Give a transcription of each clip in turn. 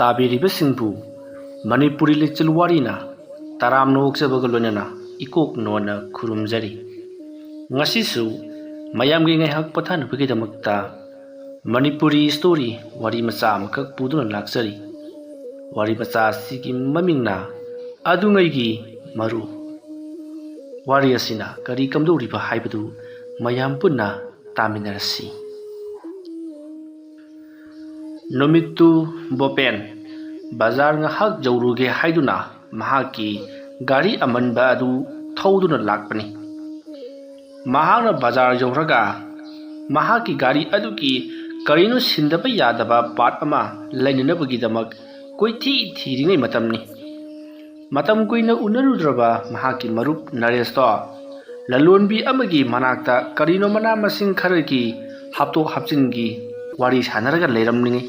ꯇꯥꯕꯤꯔꯤꯕꯁꯤꯡꯕꯨ ꯃꯅꯤꯄꯨꯔꯤ ꯂꯤꯆꯤꯜ ꯋꯥꯔꯤꯅ ꯇꯔꯥꯝꯅ ꯑꯣꯛꯆꯕꯒ ꯂꯣꯏꯅꯅ ꯏꯀꯣꯛ ꯅꯣꯟꯅ ꯈꯨꯔꯨꯝꯖꯔꯤ꯫ ꯉꯁꯤꯁꯨ ꯃꯌꯥꯝꯒꯤ ꯉꯥꯏꯍꯥꯛ ꯄꯣꯊꯥꯅꯕꯒꯤꯗꯃꯛꯇ ꯃꯅꯤꯄꯨꯔꯤ ꯁ꯭ꯇꯣꯔꯤ ꯋꯥꯔꯤ ꯃꯆꯥ ꯑꯃꯈꯛ ꯄꯨꯗꯨꯅ ꯂꯥꯛꯆꯔꯤ꯫ ꯋꯥꯔꯤ ꯃꯆꯥ ꯑꯁꯤꯒꯤ ꯃꯃꯤꯡꯅ ꯑꯗꯨꯉꯩꯒꯤ ꯃꯔꯨ꯫ ꯋꯥꯔꯤ ꯑꯁꯤꯅ ꯀꯔꯤ ꯀꯝꯗꯧꯔꯤꯕ ꯍꯥꯏꯕꯗꯨ ꯃꯌꯥꯝ ꯄꯨꯟꯅ ꯇꯥꯃꯤꯟꯅꯔꯁꯤ꯫ ꯅꯨꯃꯤꯠꯇꯨ ꯕꯣꯄꯦꯟ ꯕꯖꯥꯔ ꯉꯥꯏꯍꯥꯛ ꯌꯧꯔꯨꯒꯦ ꯍꯥꯏꯗꯨꯅ ꯃꯍꯥꯛꯀꯤ ꯒꯥꯔꯤ ꯑꯃꯟꯕ ꯑꯗꯨ ꯊꯧꯗꯨꯅ ꯂꯥꯛꯄꯅꯤ꯫ ꯃꯍꯥꯛꯅ ꯕꯖꯥꯔ ꯌꯧꯔꯒ ꯃꯍꯥꯛꯀꯤ ꯒꯥꯔꯤ ꯑꯗꯨꯒꯤ ꯀꯔꯤꯅꯣ ꯁꯤꯟꯗꯕ ꯌꯥꯗꯕ ꯄꯥꯔꯠ ꯑꯃ ꯂꯩꯅꯅꯕꯒꯤꯗꯃꯛ ꯀꯣꯏꯊꯤ ꯊꯤꯔꯤꯉꯩ ꯃꯇꯝꯅꯤ꯫ ꯃꯇꯝ ꯀꯨꯏꯅ ꯎꯅꯔꯨꯗ꯭ꯔꯕ ꯃꯍꯥꯛꯀꯤ ꯃꯔꯨꯞ ꯅꯔꯦꯁꯇꯣ ꯂꯂꯣꯟꯕꯤ ꯑꯃꯒꯤ ꯃꯅꯥꯛꯇ ꯀꯔꯤꯅꯣ ꯃꯅꯥ ꯃꯁꯤꯡ ꯈꯔꯒꯤ ꯍꯥꯞꯇꯣꯛ ꯍꯥꯞꯆꯤꯟꯒꯤ ꯋꯥꯔꯤ ꯁꯥꯟꯅꯔꯒ ꯂꯩꯔꯝꯂꯤꯉꯩ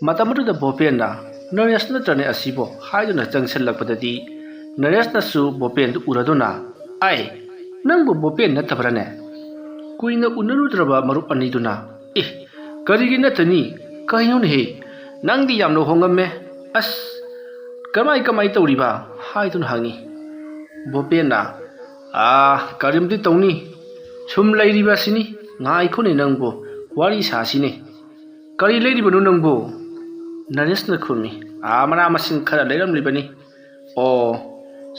ꯃꯇꯝ ꯑꯗꯨꯗ ꯕꯣꯄꯦꯟꯅ ꯅꯔꯦꯁ ꯅꯠꯇ꯭ꯔꯅꯦ ꯑꯁꯤꯕꯣ ꯍꯥꯏꯗꯨꯅ ꯆꯪꯁꯤꯜꯂꯛꯄꯗꯗꯤ ꯅꯔꯦꯁꯅꯁꯨ ꯕꯣꯄꯦꯟꯗꯨ ꯎꯔꯗꯨꯅ "ꯑꯩ ꯅꯪꯕꯨ ꯕꯣꯄꯦꯟ ꯅꯠꯇꯕ꯭ꯔꯅꯦ?" ꯀꯨꯏꯅ ꯎꯅꯔꯨꯗ꯭ꯔꯕ ꯃꯔꯨꯞ ꯑꯅꯤꯗꯨꯅ "ꯑꯦ ꯀꯔꯤꯒꯤ ꯅꯠꯇꯅꯤ ꯀꯩꯅꯣꯅꯦꯍꯦ ꯅꯪꯗꯤ ꯌꯥꯝꯅ ꯍꯣꯡꯉꯝꯃꯦ ꯑꯁ ꯀꯃꯥꯏ ꯇꯧꯔꯤꯕ?" ꯍꯥꯏꯗꯨꯅ ꯍꯪꯉꯤ꯫ ꯕꯣꯄꯦꯟꯅ "ꯀꯔꯤꯝꯇ ꯇꯧꯅꯤ ꯁꯨꯝ ꯂꯩꯔꯤꯕ ꯑꯁꯤꯅꯤ ꯉꯥꯏꯈꯣꯅꯦ ꯅꯪꯕꯨ ꯋꯥꯔꯤ ꯁꯥꯁꯤꯅꯦ꯫ ꯀꯔꯤ ꯂꯩꯔꯤꯕꯅꯣ ꯅꯪꯕꯨ?" ꯅꯔꯦꯁꯅ ꯈꯨꯝꯃꯤ꯫ "ꯃꯅꯥ ꯃꯁꯤꯡ ꯈꯔ ꯂꯩꯔꯝꯂꯤꯕꯅꯤ." "ꯑꯣ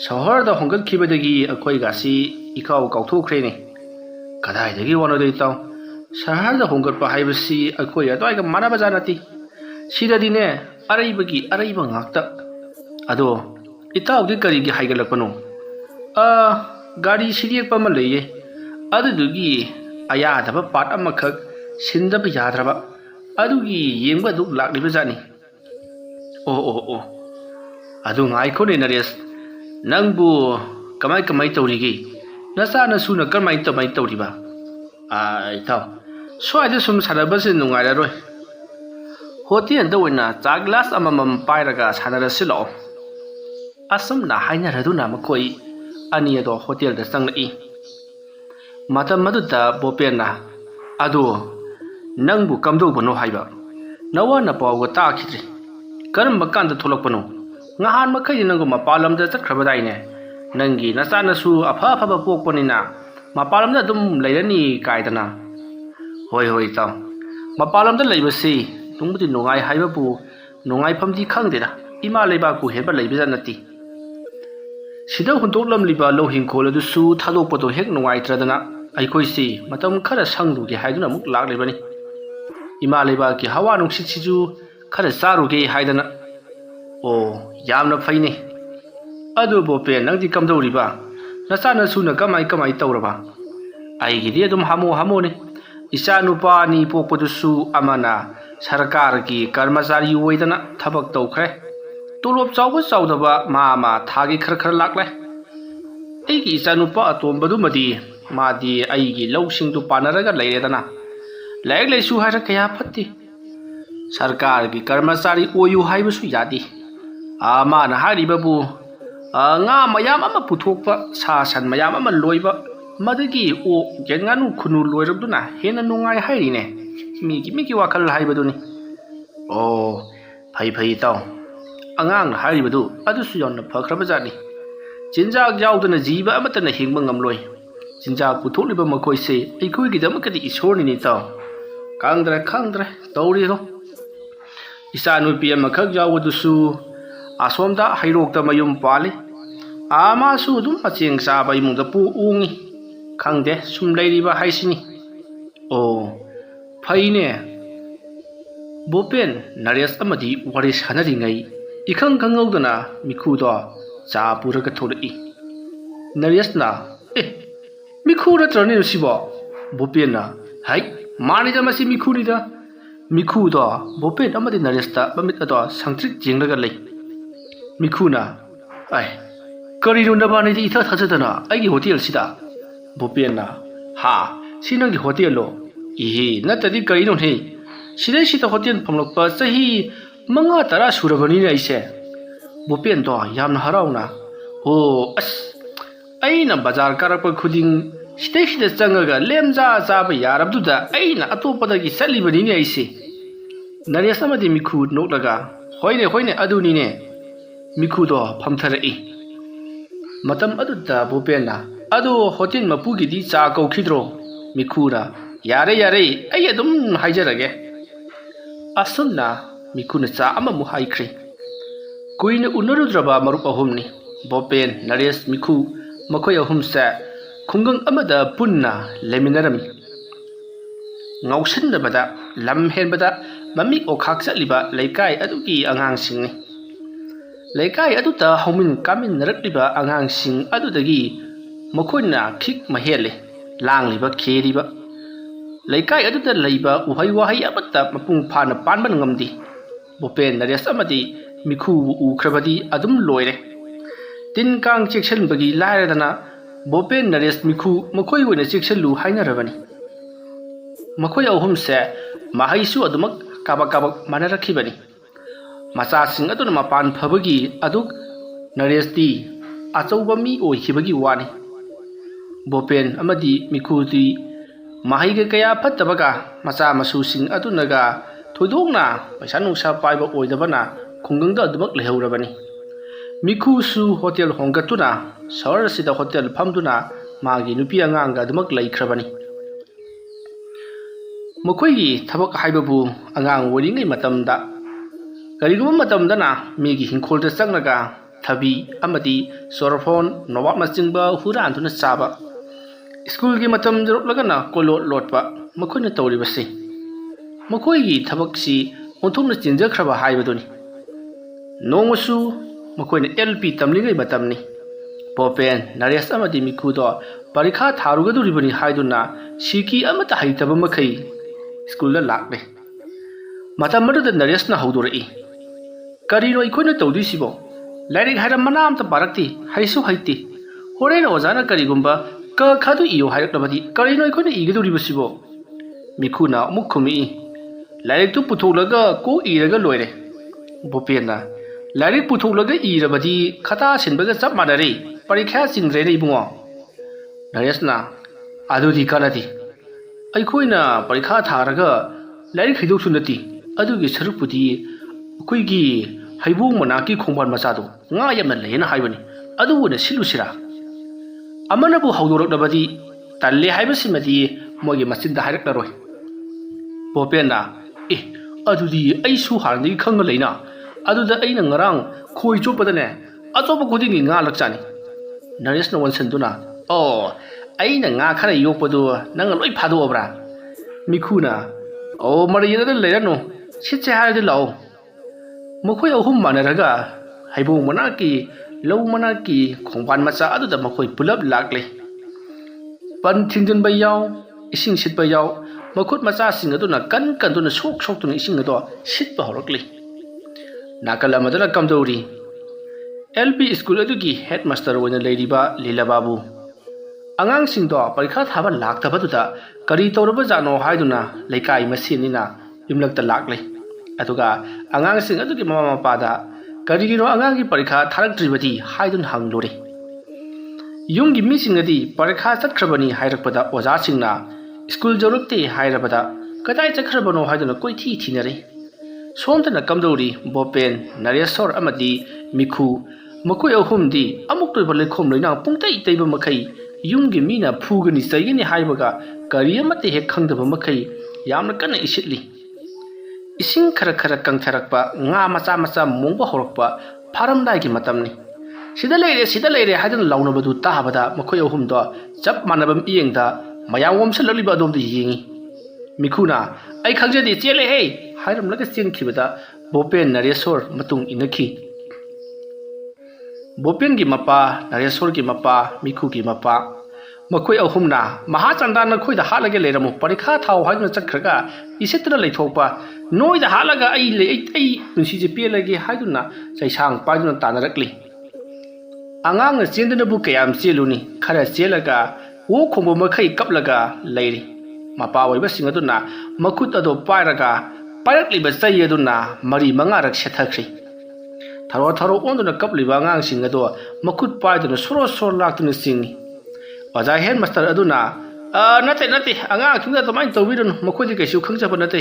ꯁꯍꯔꯗ ꯍꯣꯡꯒꯠꯈꯤꯕꯗꯒꯤ ꯑꯩꯈꯣꯏꯒꯁꯤ ꯏꯀꯥꯎ ꯀꯥꯎꯊꯣꯛꯈ꯭ꯔꯦꯅꯦ." "ꯀꯗꯥꯏꯗꯒꯤ ꯋꯥꯅꯣꯗ ꯏꯇꯥꯎ ꯁꯍꯔꯗ ꯍꯣꯡꯒꯠꯄ ꯍꯥꯏꯕꯁꯤ ꯑꯩꯈꯣꯏ ꯑꯗꯨꯋꯥꯏꯒ ꯃꯥꯟꯅꯕꯖꯥꯠ ꯅꯠꯇꯦ꯫ ꯁꯤꯗꯗꯤꯅꯦ ꯑꯔꯩꯕꯒꯤ ꯑꯔꯩꯕ ꯉꯥꯛꯇ꯫ ꯑꯗꯣ ꯏꯇꯥꯎꯗꯤ ꯀꯔꯤꯒꯤ ꯍꯥꯏꯒꯠꯂꯛꯄꯅꯣ?" "ꯒꯥꯔꯤ ꯁꯤꯔꯦꯛꯄ ꯑꯃ ꯂꯩꯌꯦ ꯑꯗꯨꯗꯨꯒꯤ ꯑꯌꯥꯗꯕ ꯄꯥꯔꯠ ꯑꯃꯈꯛ ꯁꯤꯟꯗꯕ ꯌꯥꯗ꯭ꯔꯕ ꯑꯗꯨꯒꯤ ꯌꯦꯡꯕ ꯑꯗꯨ ꯂꯥꯛꯂꯤꯕꯖꯥꯠꯅꯤ." "ꯑꯣ ꯑꯗꯨ ꯉꯥꯏꯈꯣꯅꯦ ꯅꯔꯦꯁ ꯅꯪꯕꯨ ꯀꯃꯥꯏ ꯇꯧꯔꯤꯒꯦ ꯅꯆꯥ ꯅꯁꯨꯅ ꯀꯃꯥꯏ ꯇꯧꯔꯤꯕ?" "ꯏꯇꯥꯎ ꯁ꯭ꯋꯥꯏꯗ ꯁꯨꯝ ꯁꯥꯟꯅꯕꯁꯦ ꯅꯨꯡꯉꯥꯏꯔꯔꯣই ꯍꯣꯇꯦꯜꯗ ꯑꯣꯏꯅ ꯆꯥ ꯒ꯭ꯂꯥꯁ ꯑꯃꯃꯝ ꯄꯥꯏꯔꯒ ꯁꯥꯟꯅꯔꯁꯤ ꯂꯥꯛꯑꯣ." ꯑꯁꯨꯝꯅ ꯍꯥꯏꯅꯔꯗꯨꯅ ꯃꯈꯣꯏ ꯑꯅꯤ ꯑꯗꯣ ꯍꯣꯇꯦꯜꯗ ꯆꯪꯂꯛꯏ꯫ ꯃꯇꯝ ꯑꯗꯨꯗ ꯕꯣꯄꯦꯟꯅ "ꯑꯗꯣ ꯅꯪꯕꯨ ꯀꯝꯗꯧꯕꯅꯣ ꯍꯥꯏꯕ ꯅꯋꯥ ꯅꯄꯥꯎꯒ ꯇꯥꯈꯤꯗ꯭ꯔꯦ ꯀꯔꯝꯕ ꯀꯥꯟꯗ ꯊꯣꯛꯂꯛꯄꯅꯣ? ꯅꯍꯥꯟ ꯃꯈꯩꯗꯤ ꯅꯪꯕꯨ ꯃꯄꯥꯟ ꯂꯝꯗ ꯆꯠꯈ꯭ꯔꯕꯗꯥꯏꯅꯦ? ꯅꯪꯒꯤ ꯅꯆꯥꯅꯁꯨ ꯑꯐꯕ ꯄꯣꯛꯄꯅꯤꯅ ꯃꯄꯥꯟ ꯂꯝꯗ ꯑꯗꯨꯝ ꯂꯩꯔꯅꯤ ꯀꯥꯏꯗꯅ." "ꯍꯣꯏ ꯏꯇꯥꯎ ꯃꯄꯥꯟ ꯂꯝꯗ ꯂꯩꯕꯁꯤ ꯅꯨꯡꯕꯨꯗꯤ ꯅꯨꯡꯉꯥꯏ ꯍꯥꯏꯕꯕꯨ ꯅꯨꯡꯉꯥꯏꯐꯝꯗꯤ ꯈꯪꯗꯦꯗ ꯏꯃꯥ ꯂꯩꯕꯥꯛꯄꯨ ꯍꯦꯟꯕ ꯂꯩꯕꯖꯥꯠ ꯅꯠꯇꯦ꯫ ꯁꯤꯗ ꯍꯨꯟꯗꯣꯛꯂꯝꯂꯤꯕ ꯂꯧ ꯍꯤꯡꯈꯣꯜ ꯑꯗꯨꯁꯨ ꯊꯥꯗꯣꯛꯄꯗꯣ ꯍꯦꯛ ꯅꯨꯡꯉꯥꯏꯇ꯭ꯔꯗꯅ ꯑꯩꯈꯣꯏꯁꯤ ꯃꯇꯝ ꯈꯔ ꯁꯪꯂꯨꯒꯦ ꯍꯥꯏꯗꯨꯅ ꯑꯃꯨꯛ ꯂꯥꯛꯂꯤꯕꯅꯤ꯫ ꯏꯃꯥ ꯂꯩꯕꯥꯛꯀꯤ ꯍꯋꯥ ꯅꯨꯡꯁꯤꯠꯁꯤꯁꯨꯈꯔ ꯆꯥꯔꯨꯒꯦ ꯍꯥꯏꯗꯅ." "ꯑꯣ ꯌꯥꯝꯅ ꯐꯩꯅꯦ꯫ ꯑꯗꯨ ꯕꯣꯄꯦꯟ ꯅꯪꯗꯤ ꯀꯝꯗꯧꯔꯤꯕ ꯅꯆꯥꯅꯁꯨꯅ ꯀꯃꯥꯏ ꯇꯧꯔꯕ?" "ꯑꯩꯒꯤꯗꯤ ꯑꯗꯨꯝ ꯍꯥꯃꯣꯅꯤ꯫ ꯏꯆꯥ ꯅꯨꯄꯥ ꯑꯅꯤ ꯄꯣꯛꯄꯗꯨꯁꯨ ꯑꯃꯅ ꯁꯔꯀꯥꯔꯒꯤ ꯀꯔꯃꯆꯥꯔꯤ ꯑꯣꯏꯗꯅ ꯊꯕꯛ ꯇꯧꯈ꯭ꯔꯦ꯫ ꯇꯣꯂꯣꯞ ꯆꯥꯎꯗꯕ ꯃꯥ ꯊꯥꯒꯤ ꯈꯔ ꯂꯥꯛꯂꯦ꯫ ꯑꯩꯒꯤ ꯏꯆꯥꯅꯨꯄꯥ ꯑꯇꯣꯝꯕꯗꯨꯃꯗꯤ ꯃꯥꯗꯤ ꯑꯩꯒꯤ ꯂꯧꯁꯤꯡꯗꯨ ꯄꯥꯟꯅꯔꯒ ꯂꯩꯔꯦꯗꯅ ꯂꯥꯏꯔꯤꯛ ꯂꯥꯏꯁꯨ ꯍꯥꯏꯔ ꯀꯌꯥ ꯐꯠꯇꯦ꯫ ꯁꯔꯀꯥꯔꯒꯤ ꯀꯔꯃꯆꯥꯔꯤ ꯑꯣꯏꯌꯨ ꯍꯥꯏꯕꯁꯨ ꯌꯥꯗꯦ꯫ ꯃꯥꯅ ꯍꯥꯏꯔꯤꯕꯕꯨ ꯉꯥ ꯃꯌꯥꯝ ꯑꯃ ꯄꯨꯊꯣꯛꯄ ꯁꯥ ꯁꯟ ꯃꯌꯥꯝ ꯑꯃ ꯂꯣꯏꯕ ꯃꯗꯒꯤ ꯑꯣꯛ ꯌꯦꯟ ꯉꯥꯅꯨ ꯈꯨꯅꯨ ꯂꯣꯏꯔꯕꯗꯨꯅ ꯍꯦꯟꯅ ꯅꯨꯡꯉꯥꯏ ꯍꯥꯏꯔꯤꯅꯦ꯫ ꯃꯤꯒꯤ ꯋꯥꯈꯜ ꯍꯥꯏꯕꯗꯨꯅꯤ." "ꯑꯣ ꯐꯩ ꯏꯇꯥꯎ ꯑꯉꯥꯡꯅ ꯍꯥꯏꯔꯤꯕꯗꯨ ꯑꯗꯨꯁꯨ ꯌꯥꯝꯅ ꯐꯈ꯭ꯔꯕꯖꯥꯠꯅꯤ꯫ ꯆꯤꯟꯖꯥꯛ ꯌꯥꯎꯗꯅ ꯖꯤꯕ ꯑꯃꯠꯇꯅ ꯍꯤꯡꯕ ꯉꯝꯂꯣꯏ꯫ ꯆꯤꯟꯖꯥꯛ ꯄꯨꯊꯣꯛꯂꯤꯕ ꯃꯈꯣꯏꯁꯦ ꯑꯩꯈꯣꯏꯒꯤꯗꯃꯛꯇꯗꯤ ꯏꯁꯣꯔꯅꯤꯅꯦ ꯏꯇꯥꯎ꯫ ꯈꯪꯗ꯭ꯔꯦ ꯇꯧꯔꯤꯗꯣ꯫ ꯏꯆꯥ ꯅꯨꯄꯤ ꯑꯃꯈꯛ ꯌꯥꯎꯕꯗꯨꯁꯨ ꯑꯁꯣꯝꯗ ꯍꯩꯔꯣꯛꯇ ꯃꯌꯨꯝ ꯄꯥꯜꯂꯤ꯫ ꯃꯥꯁꯨ ꯑꯗꯨꯝ ꯃꯆꯦꯡ ꯆꯥꯕ ꯏꯃꯨꯡꯗ ꯄꯣꯛꯎꯡꯉꯤ꯫ ꯈꯪꯗꯦ ꯁꯨꯝ ꯂꯩꯔꯤꯕ ꯍꯥꯏꯁꯤꯅꯤ." "ꯑꯣ ꯐꯩꯅꯦ." ꯕꯣꯄꯦꯟ ꯅꯔꯦꯁ ꯑꯃꯗꯤ ꯋꯥꯔꯤ ꯁꯥꯟꯅꯔꯤꯉꯩ ꯏꯈꯪ ꯈꯪꯍꯧꯗꯅ ꯃꯤꯈꯨꯗꯣ ꯆꯥ ꯄꯨꯔꯒ ꯊꯣꯛꯂꯛꯏ꯫ ꯅꯔꯦꯁꯅ "ꯃꯤꯈꯨ ꯅꯠꯇ꯭ꯔꯅꯦ ꯁꯤꯕꯣ?" ꯕꯣꯄꯦꯟꯅ "ꯍꯩ ꯃꯥꯅꯤꯗ ꯃꯁꯤ ꯃꯤꯈꯨꯅꯤꯗ." ꯃꯤꯈꯨꯗꯣ ꯕꯣꯄꯦꯟ ꯑꯃꯗꯤ ꯅꯔꯦꯁꯇ ꯃꯃꯤꯠ ꯑꯗꯣ ꯁꯪꯇ꯭ꯔꯤꯛ ꯌꯦꯡꯂꯒ ꯂꯩ꯫ ꯃꯤꯈꯨꯅ "ꯀꯔꯤꯅꯣ ꯅꯕꯥꯅꯤꯗꯤ ꯏꯊꯥ ꯊꯥꯖꯗꯅ ꯑꯩꯒꯤ ꯍꯣꯇꯦꯜꯁꯤꯗ?" ꯕꯣꯄꯦꯟꯅ "ꯁꯤ ꯅꯪꯒꯤ ꯍꯣꯇꯦꯜꯂꯣ?" "ꯏꯍꯦ ꯅꯠꯇꯗꯤ ꯀꯔꯤꯅꯣꯍꯦ ꯁꯤꯗꯩꯁꯤꯗ ꯍꯣꯇꯦꯜ ꯐꯝꯂꯛꯄ ꯆꯍꯤ 9-10 ꯁꯨꯔꯕꯅꯤꯅꯦ ꯑꯩꯁꯦ." ꯕꯣꯄꯦꯟꯗꯣ ꯌꯥꯝꯅ ꯍꯔꯥꯎꯅ "ꯑꯣ ꯑꯩꯅ ꯕꯖꯥꯔ ꯀꯥꯔꯛꯄ ꯈꯨꯗꯤꯡ ꯁꯤꯗꯩꯁꯤꯗ ꯆꯪꯉꯒ ꯂꯦꯝꯖꯥ ꯆꯥꯕ ꯌꯥꯔꯕꯗꯨꯗ ꯑꯩꯅ ꯑꯇꯣꯞꯄꯗꯒꯤ ꯆꯠꯂꯤꯕꯅꯤꯅꯦ ꯑꯩꯁꯦ." ꯅꯔꯦꯁ ꯑꯃꯗꯤ ꯃꯤꯈꯨ ꯅꯣꯛꯂꯒ Hoine hoine adunine. Mikhudo phamtharai. Matam aduda Bopena. Adu hotel mapugi di cha kaukidro. Mikhuna. Yare yare ai adum haijarage. Asulna Mikhuna cha amamu haikre. Kuina unarudraba marup ahumni. Bopen Naresh Mikhu makhoi ahum sa khungang amada punna leminarami. Ngausinabada lamhenbada mamik okhak chatliba leikai adugi angangsingni. Leikai aduta homin kamin narakliba angangsing adudagi makhoina khik mahele langliba kheriba. Leikai aduta leiba uhai wahai amata mapung phana panban ngamdi. Bopen Naresh amadi Mikhu ukhrabadi adum loire. Tin kang section bagi lairadana Bopen Naresh Mikhu makhoi oina section lu hainarabani. Makhoi ahum se mahaisu adumak kabak manarakhibani. Macha sing aduna mapan phabagi aduk Naresh di achauba mi oihibagi wani. Bopen amadi Mikhu di mahaiga kaya phattabaga macha masu sing adunaga thoidokna paisa nungsa paiba oidabana khungangda adumak lehaurabani. Mikhu su hotel hongatuna sawar sida hotel phamduna magi nupi anganga adumak laikhrabani. Makhoi thabak haibabu angang woringai matamda karigum matamdana migi hinkhol da changnaga thabi amadi sorphon nowak machingba huran tuna chaba school gi matam jorlagana kolot lotba makhoina tawribasi makhoi gi thabak si onthumna chinjakraba haibaduni nongosu makhoina LP tamlingai matamni Bopen Naresh amadi Mikhu do parikha tharugaduribani haiduna siki amata haitaba makhai school la lakle matam madu Naresh na haudorai karino ikoina tawdisibo lairik hairam manam ta barakti haisu haiti horena ozana karigumba ka khadu iyo hairaknabadi karino ikoina igiduribasibo Mikhuna mukhumi lairik tu putholaga ko iraga loire Bopena lairik putholaga irabadi khata sinbaga chap manare parikha chingre nei bungo Naresh na adudi kanati aikoina parikha tharaga lairik hidok sunati adugi sarupudi kuigi haibung manaki khongban machado nga yamna lena haibani aduna silusira amanabu hawdoraknabadi talle haibasimadi mogi machinda hairaklaroi Bopena adudi ai su harni khanga leina aduda aina ngarang khoi chopadane atopa khudingi nga lakchani Naresh na wansanduna aina nga khara yokpadu nang loi phado obra Mikhuna mariyada leirano sitche haide lao makhoi ahum manaraga haibung manaki lau manaki khongban macha aduda makhoi pulap lakle pan thingjan bayaw ising sit bayaw makhut macha sing aduna kan duna sok tuna ising ado sit ba horakle nakala madala kamdori LP school adugi headmaster oina leiriba Lila Babu angang sing do parikha thaba laktabaduda kari tawraba jano haiduna leikai masinina yumlakta lakle aduga angang sing adugi mama mapada karigino angangi parikha tharaktribadi haidun hanglore yumgi misingadi parikha chatkrabani hairakpada oja singna school jorukte hairabada kadai chakhrabano haiduna koithi thinare somtana kamdori Bopen Naresh amadi Mikhu makhoi ahumdi amuk toiba lekhom loina pungtai taiba makhai yumgi mina phugani saigani haibaga kari amate hek khangdaba makhai yamna kana isitli ising khara kangtharakpa nga macha mongba horakpa pharamdai gi matamni sida leire hadan launabadu tahabada makhoi ahumdo chap manabam iyengda mayawom salaliba domdi yingi Mikhuna ai khangjadi chele he hairam laga chenkhibada Bopen Naresh matung inakhi Bopen gi mapa Naresh gi mapa Mikhu gi mapa makhoi ahumna mahachanda na khoida halage leiramu parikha thau haina chakkhraga isetra leithokpa noida halaga ai punsi je pelage haiduna saisang paiduna tanarakli angang chendana bu kayam cheluni khara chelaga o khombo makhai kaplaga leiri mapa waiba singaduna makhut ado pairaga parakliba chai aduna mari manga rak sethakri tharo onduna kapliba angang singado makhut paiduna soro laktuna singi Oja headmaster aduna nate angang kinga tomai tawirun makhoi kaisu khangjaba nate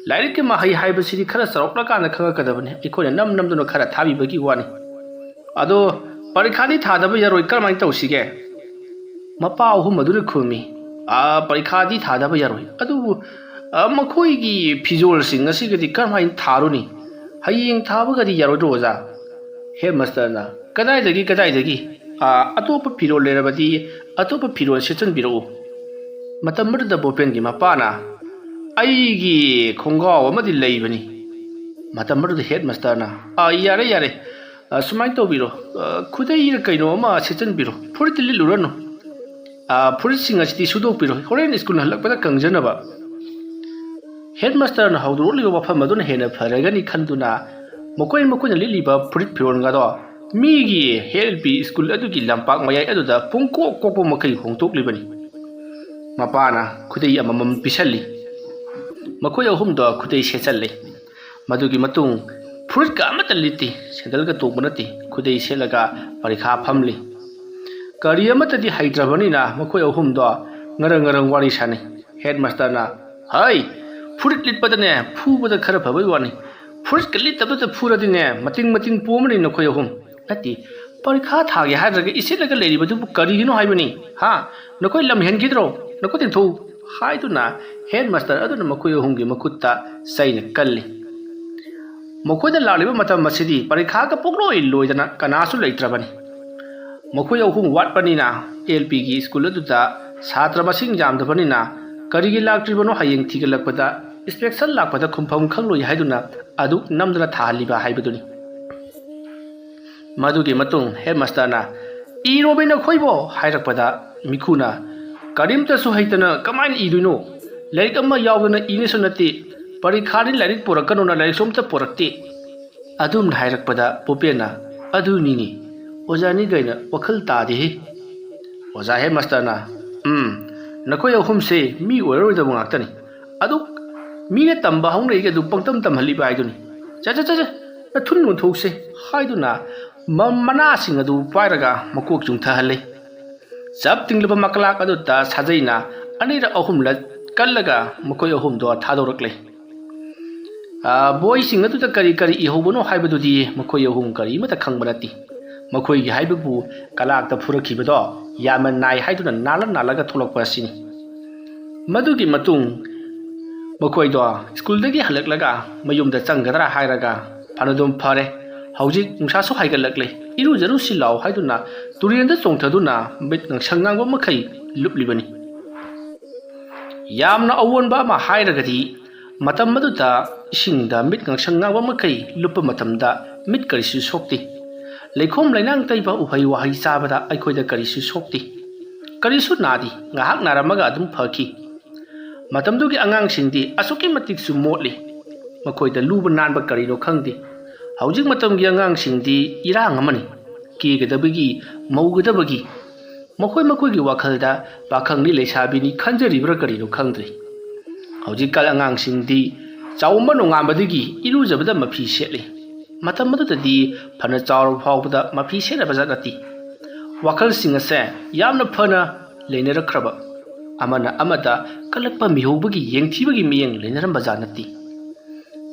like के महई हाइबसिदी खरा सरौक्लकान खंगकदबने इखोने नम नमदुनो खरा थाबिबगी वानी अदो परीक्षादी थादब यारोय करमाय तौसिगे मपा अहुम मदुरे खुमी परीक्षादी थादब यारोय अदु मखोयगी फिजोल सिंग असिगदी करमाय थारुनी हयेंग थाबगदी यारोय ओजा हेडमास्टरना कदाइदगी अतोप फिरोल लेरबदी अतोप फिरोल सेचनबिरो मतमरदा बोपेन की मपाना अईगी खोंगाव अमदी लेइबनी मतमरदा हेडमास्टरना यारे यारे सुमाय तौबिरो खुदैर कइनो अमा सेचनबिरो फुरित लिलुरनो फुरित सिंग असिदी सुदोकबिरो होरेन स्कूल हलकपदा कंजनबा हेडमास्टरना हौदरोलिबा वफम मदुना हेना फरगनी खंदुना मकोइन लिलिबा फुरित फिरोनगादो मीगी हेल्पी स्कूल अदुगी लंपाक मयाय अदुदा पुंको कोपो मखै होंतोकलिबनी मपाना खुदै अममम पिसल्ली मखोय अहुमदो खुदै सेचल्ले मदुगी मतुंग फुरित का अमत लिति सेंदल का तोक बनती खुदै सेलगा परीक्षा फमली करी अमतदी हैद्रबनीना मखोय अहुमदो ngरंग ngरंग वारी साने हेडमास्टरना हाय फुरित लिटपदने फुबदा खरा फबै वानी फुरित कली तबदा फुरदिने मतिंग पोमनी नखोय अहुम नती परीक्षा थागे हाद्रगे इसेलगा लेरिबदु करिगिनो हाइबनी हा नखोय लम हेनगिद्रो नको तिंथौ हाइदुना हेडमास्टर अदुना मखोय अहुमगी मखुत्ता सैने कल्ली मखोयदा लालिबा मतम मसिदी परीक्षा का पोग्लोय लोयदना कनासु लेत्रबनी मखोय अहुम वाटपनीना एलपी की स्कूल अदुदा छात्र मसिंग जामदबनीना करिगी लाक्ट्रिबनो हयेंग थिगलकपदा इंस्पेक्शन लापदा खुमफम खंगलोय हाइदुना अदु नमदना थालिबा हाइबदुनी मदुगी मतुंग हेडमास्टरना इरोबेना खोइबो हाइरकपदा मिखुना करीमतसु हैतना कमाइन इदुनो लाइक अमा यावदना इनेसु नति परीक्षानि लाइक पोरकनोना लाइक सोमता पोरक्ति अदुम हाइरकपदा पोपेना अदुनिनी ओजानी गैना वखल तादे ओजा हेडमास्टरना नखोय अहुमसे मी ओइरोइदब ngaktani अदु मीने तंबा हौनैगे दु पंगतम तमहलिबा हाइदुनी चा थुन नुथौसे हाइदुना मना सिंग अदु पाइरगा मकोक जुंथहले जब तिंगलबा मकलाक अदुता साजैना अनिर अहुमल कल्लगा मकोय अहुमदो थादोरकले बोय सिंग अदुता करी इहोबनो हाइबदुदी मकोय अहुम करी मता खंगबनती मखोयगी हाइबबु कलाकता फुरखिबदो यामन नाय हाइदुना नालगा थोलकपा सिनी मदुगी मतुंग मखोयदो स्कूलदगी हलकलगा मयुमदा चंगदरा हाइरगा फानदुम फरे हौजिक नुसासु हाइगलकले इरुजरु सिलाव हाइदुना तुरियंदा चोंथदुना मिट संगांगबा मखै लुपलिबनी यामना अवोनबा मा हाइरगदी मतम मदुदा इसिंगदा मिट संगांगबा मखै लुप मतमदा मिट करिसु सोक्ति लेखोम लाइनांग तैबा उहै वाहै चाबदा अखोयदा करिसु सोक्ति करिसु नादी ngahak naramaga adum phaki matamdugi angang singdi asuki matik su motli makoida luba nanba karino khangdi haujik matamgi angang singdi irang amani kigadabagi maugadabagi makoy gi wakhalda pakhangni leisabini khanjaribra karino khangdri haujik kal angang singdi chawma nongambadigi irujabada mafi setli matam madudadi phana chawr phawbada mafi setaba janati wakal singase yamna phana leinarakhraba amana amada kalakpa mihobagi yengthibagi miyeng leinaram bajanati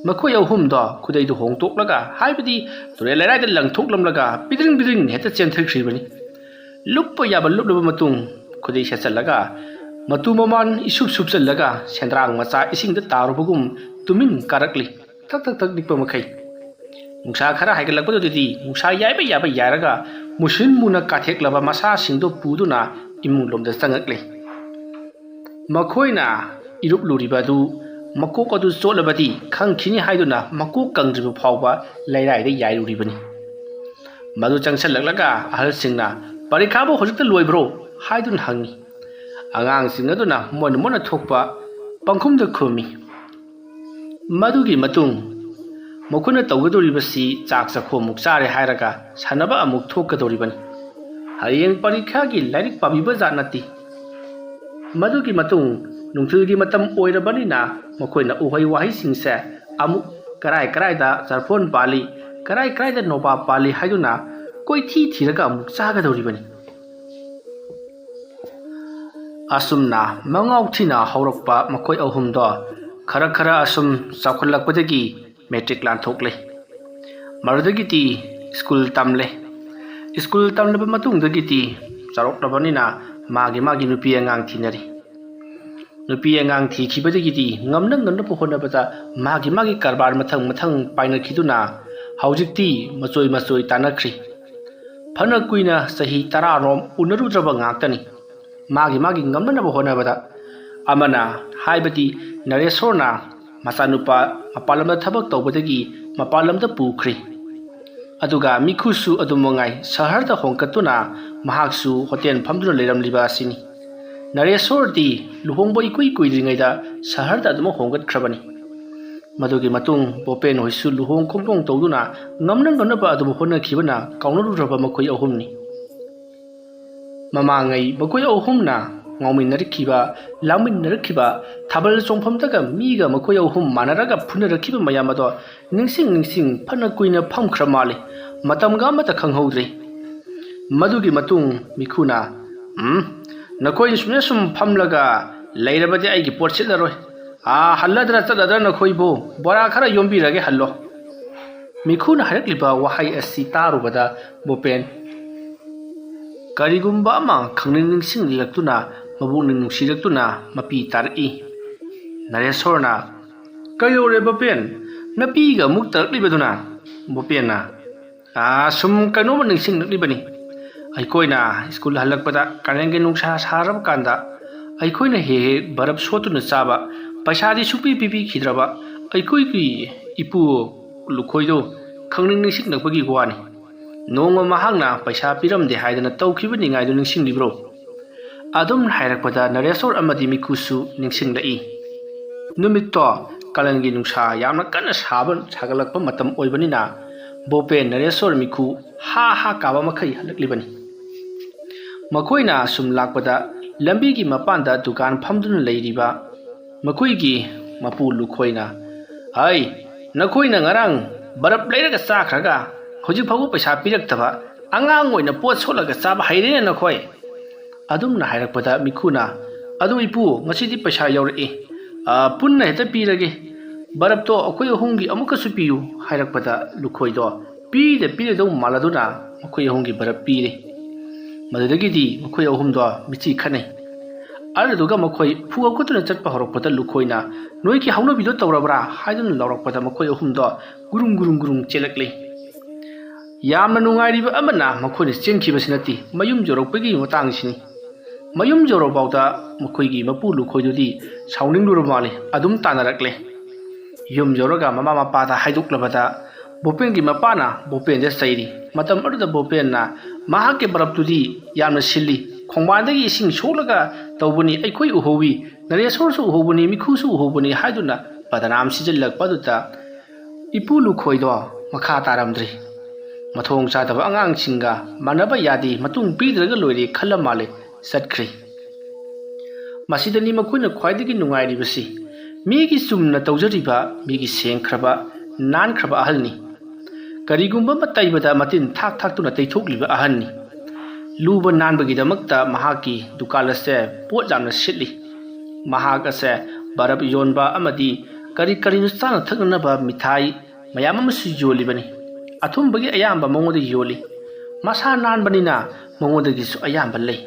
makoy ahumda khudaidu hongtoklaga haibadi ture lairai da langthoklamlaga bidring heta chenthakhribani luppa yaba lupluba matung khudai sachalaga matu maman isup supchalaga sendrang macha isingda tarubagum tumin karakli tak dikpa makai nungsa khara haigalakpadudi nungsa yaba yaraga musin muna katheklaba masa singdo puduna imung lomda changakle makoina irup luribadu makok adu cholabadi khangkhini haiduna makok kangribu phawba lairai da yairuribani madu changsalaglaga ahal singna parikha bo hojikta loibro haidun hangi angang sing aduna mona thokpa pangkhum da khumi madugi matung mokuna tawgadoribasi chak chakho mukchare hairaga sanaba amuk thokadoribani hayeng parikha gi lairik pabiba janati madugi matung nungthulgi matam oirabanina makoina uhai wahi singse amu karai da zarphon pali karai da noba pali haiduna koi thiraga amuk chaga doribani asumna mangaw thina haurakpa makoi ahumdo खरा खरा assume चाउखलकपदगी metric लांथोकले मरुदगिति school तमले school तमलब मतुंगदगिति चारोक्लबनिना मागी मागी नुपी अंगांग थिनरी नुपी अंगांग थिखिबदगिति ngamnang ngamna pohonabata मागी मागी कारबार मथंग मथंग पाइनखिदुना हौजिक्ति मचोय मचोय तानखरि fun कुइना सही 10 रोम उनरुद्रब ngaktani मागी मागी ngamnaba honabada amana haibati naresorna masanupa mapalamda thabak tawbadagi mapalamda pukhri aduga mikhusu adumongai saharda hongkatuna mahaksu hotel phamduna leiramliba asini naresordi luhongbo ikui kuidringaida saharda adum hongkat khrabani madugi matung bopen hoisu luhong khongtong tawduna ngamnang ngamnaba adum honna khibana kaunaruraba makoi ahumni mamangai makoi ahumna ngauminarikhiba laminarikhiba thabal chongphamdaga miga makoi ahum manaraga phunarikhiba mayamado ningsing phana kuina phamkhra male matamga mata khanghodri madugi matung mikhuna nakoi sumne sum phamlaga leirabadi aigi porchilaroi halladra tadadra nakhoibo bora khara yombirage hallo mikhuna harakliba wahai asi tarubada bopen karigumba ama khangning lilaktuna mabungning nungsilaktuna mapi tar'i naresorna kayore bopen napiga muktarlibaduna bopenna sum kanoma ningsing libani aikoina school halakpada kanenge nungsa sarab kanda aikoina he barab sotuna chaba paisadi supi pipi khidraba aikoi ki ipu lukhoido khangning ningsing nakbagi gwani nongma mahangna paisa piramde haidana tawkhibani ngaidu ningsing libro adum hairakpada naresor amadi mikusu ningsing lai numitto kalangi nungsa yamna kana saban sagalakpa matam oibanina bopen naresor miku ha kaba makai halaklibani makoina sum lakpada lambi gi mapanda dukan phamduna leiriba makoigi mapu lukhoina ai nakoina ngarang barap leiraga chakhraga hojik phabu paisa piraktaba angang oina pot solaga chaba hairene nakhoi adumna hairakpada mikhuna adu ipu ngasidi paisa yaurei punna heta pirage barap to akoi hungi amuka supiyu hairakpada lukhoido pide do maladuna akoi hungi barap pire madagidi akoi ahumdo michi khanai aduga makoi fuga kutuna chatpa horokpada lukhoina noiki hauno bido tawrabra haidun lawrakpada makoi ahumdo gurum chelakle yamna nungairiba amana makhoi chenkhibasinati mayum jorokpagi matangsini mayum joro bauta makhoigi mapu lukhoidudi sauning lurmale adum tanarakle yum joroga mama mapa da haiduklabada bopengi mapana bopen je sairi matam aduda bopenna mahake baraptudi yamna silli khongmandagi ising solaga tawbuni aikoi uhowi naresor su uhobuni mikhu su uhobuni haiduna padanam sijallak paduta ipulu khoido makha taramdri mathong chadaba angang singa manaba yadi matung pidraga loiri khalamale satkhri masidani makhuna khwaidagi nungairi basi migi sumna tawjariba migi sengkhraba nankraba ahalni karigumba mataibada matin thak tuna teithokliba ahanni luba nanbagidamakta mahaki dukalase pot jamna sitli mahakase barab yonba amadi kari nustana thaknaba mithai mayam amasu yolibani athumbagi ayamba mongoda yoli masa nanbanina mongodagi su ayamba lei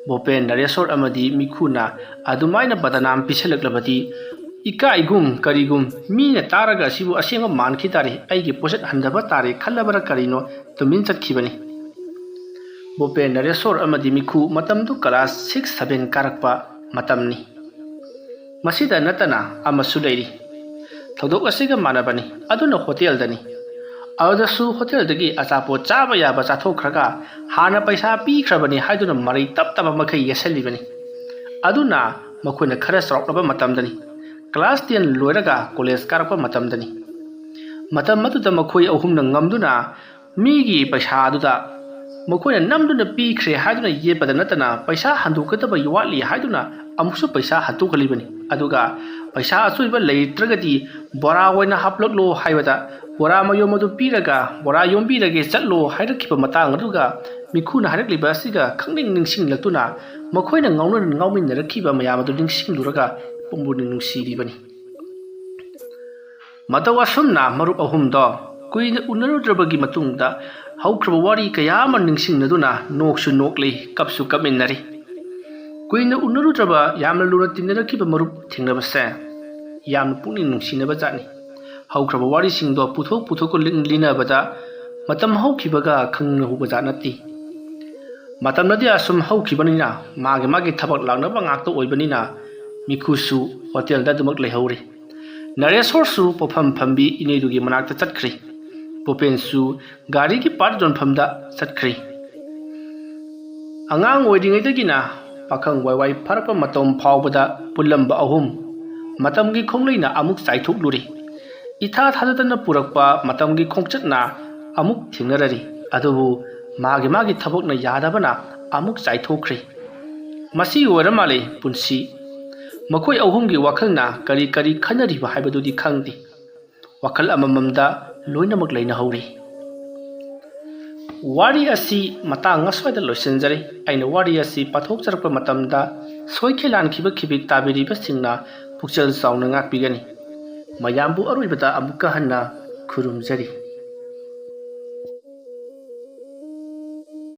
bopen naresor amadi mikhuna adumaina badanam pisalaklabati ika igum karigum mina taraga sibu asenga manki tare aigi poset handaba tare khallabara karino tumin chakhibani bopen naresor amadi mikhu matamdu class 6 7 karakpa matamni masida natana amasu leiri thodok asiga manabani aduna hotel dani awdasu hotel dagi achapo chaba yaba chathokraga hana paisa pi khrabani haiduna mari tap makai yesalibani aduna makhuna khara sroknaba matamdani class 10 loiraga college karakpa matamdani matam matuda makhoi ahumna ngamduna migi paisa aduda makhoi namduna pi khre haiduna yepada natana paisa handukataba yuwali haiduna amusu paisa hatukalibani aduga paisa asuiba leitragadi bora oina haploklo haibada bora mayomodu piraga bora yombirage chatlo hairakhiba matang aduga mikhuna hairakliba asiga khangning ningsing laktuna makhoina ngaumin narakhiba mayamadu ningsing luraga pumbu ningsiribani ꯃꯇꯧ ꯑꯁꯨꯝꯅ ꯃꯔꯨꯞ ꯑꯍꯨꯝꯗꯣ ꯀꯨꯏꯅ ꯎꯅꯔꯨꯗ꯭ꯔꯕꯒꯤ ꯃꯇꯨꯡꯗ ꯍꯧꯈ꯭ꯔꯕ ꯋꯥꯔꯤ ꯀꯌꯥ ꯑꯃ ꯅꯤꯡꯁꯤꯡꯅꯗꯨꯅ ꯅꯣꯛꯁꯨ ꯅꯣꯛꯂꯤ ꯀꯞꯁꯨ ꯀꯞꯃꯤꯟꯅꯔꯤ ꯀꯨꯏꯅ ꯎꯅꯔꯨꯗ꯭ꯔꯕ ꯌꯥꯝꯅ ꯂꯨꯅ ꯇꯤꯟꯅꯔꯛꯈꯤꯕ ꯃꯔꯨꯞ ꯊꯦꯡꯅꯕꯁꯦ ꯌꯥꯝꯅ ꯄꯨꯛꯅꯤꯡ ꯅꯨꯡꯁꯤꯅꯕ ꯖꯥꯠꯅꯤ ꯍꯧꯈ꯭ꯔꯕ ꯋꯥꯔꯤꯁꯤꯡꯗꯣ ꯄꯨꯊꯣꯛ ꯂꯤꯅꯕꯗ ꯃꯇꯝ ꯍꯧꯈꯤꯕꯒ ꯈꯪꯍꯧꯕ ꯖꯥꯠ ꯅꯠꯇꯦ ꯃꯇꯝꯅꯗꯤ ꯑꯁꯨꯝ ꯍꯧꯈꯤꯕꯅꯤꯅ ꯃꯥꯒꯤ ꯊꯕꯛ ꯂꯥꯛꯅꯕ ꯉꯥꯛꯇ ꯑꯣꯏꯕꯅꯤꯅ ꯃꯤꯈꯨꯁꯨ ꯍꯣꯇꯦꯜꯗ ꯑꯗꯨꯃꯛ ꯂꯩꯍꯧꯔꯤ ꯅꯔꯦꯁꯣꯔꯁꯨ ꯄꯣꯠꯐꯝ ꯐꯝꯕꯤ ꯏꯅꯦꯗꯨꯒꯤ ꯃꯅꯥꯛꯇ ꯆꯠꯈ꯭ꯔꯤ ꯚꯨꯄꯦꯟꯁꯨ ꯒꯥꯔꯤꯒꯤ ꯄꯥꯔꯠ ꯌꯣꯟꯐꯝꯗ ꯆꯠꯈ꯭ꯔꯤ ꯑꯉꯥꯡ ꯑꯣꯏꯔꯤꯉꯩꯗꯒꯤꯅ ꯄꯥꯈꯪ ꯋꯥꯏ ꯐꯥꯔꯛꯄ ꯃꯇꯝ ꯐꯥꯎꯕꯗ ꯄꯨꯜꯂꯝꯕ ꯑꯍꯨꯝ ꯃꯇꯝꯒꯤ ꯈꯣꯡꯂꯩꯅ ꯑꯃꯨꯛ ꯆꯥꯏꯊꯣꯛꯂꯨꯔꯤ ꯏꯊꯥ ꯊꯥꯖꯗꯅ ꯄꯨꯔꯛꯄ ꯃꯇꯝꯒꯤ ꯈꯣꯡꯆꯠꯅ ꯑꯃꯨꯛ ꯊꯦꯡꯅꯔꯔꯤ ꯑꯗꯨꯕꯨ ꯃꯥꯒꯤ ꯊꯕꯛꯅ ꯌꯥꯗꯕꯅ ꯑꯃꯨꯛ ꯆꯥꯏꯊꯣꯛꯈ꯭ꯔꯤ ꯃꯁꯤ ꯑꯣꯏꯔ ꯃꯥꯜꯂꯤ ꯄꯨꯟꯁꯤ ꯃꯈꯣꯏ ꯑꯍꯨꯝꯒꯤ ꯋꯥꯈꯜꯅ ꯀꯔꯤ ꯈꯟꯅꯔꯤꯕ ꯍꯥꯏꯕꯗꯨꯗꯤ ꯈꯪꯗꯦ ꯋꯥꯈꯜ ꯑꯃꯃꯝꯗ ꯂꯣꯏꯅꯃꯛ ꯂꯩꯅꯍꯧꯔꯤ ꯋꯥꯔꯤ ꯑꯁꯤ ꯃꯇꯥꯡ ꯑꯁ꯭ꯋꯥꯏꯗ ꯂꯣꯏꯁꯤꯟꯖꯔꯤ ꯑꯩꯅ ꯋꯥꯔꯤ ꯑꯁꯤ ꯄꯥꯊꯣꯛꯆꯔꯛꯄ ꯃꯇꯝꯗ ꯁꯣꯏꯈꯤ ꯂꯥꯟꯈꯤꯕ ꯈꯤꯕꯤꯛ ꯇꯥꯕꯤꯔꯤꯕꯁꯤꯡꯅ ꯄꯨꯛꯆꯦꯜ ꯆꯥꯎꯅ ꯉꯥꯛꯄꯤꯒꯅꯤ ꯃꯌꯥꯝꯕꯨ ꯑꯔꯣꯏꯕꯗ ꯑꯃꯨꯛꯀ ꯍꯟꯅ ꯈꯨꯔꯨꯝꯖꯔꯤ